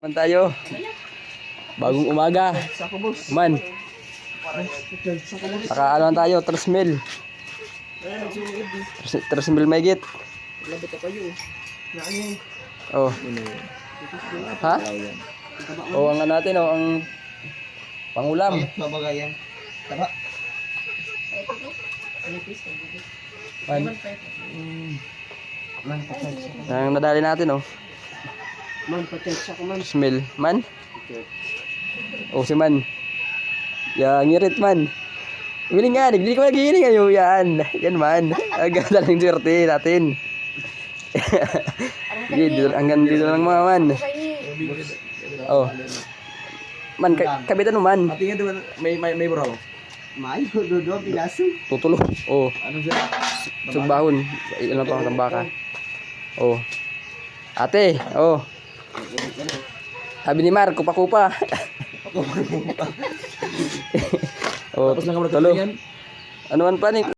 Man tayo. Bagong umaga. Man. Nakaano tayo, 3,000. 3,000 mahigit. Oh. Ha? Oh, ang natin oh, ang pangulam. Babagayan. Taba. Man. Ang nadali natin oh. Man, patensya ko man. 3,000. Man? Oh, si Man. Yang ngirit man. Wiling nga, hindi ko nagigiling ayo yan. Yan man. Agad lang yung swerte natin. Hanggang dito lang mga man. Oh. Man, kabitan mo man. Tingnan doon, may bro. May dodo pinaso. Tutulo. Oh. Ano siya? Sugbahon. Ilan pa ang baka. Oh. Ate, oh. Sabi ni Mar, kupa-kupa. Oh, Tapos lang tulo. Ano man pa ni?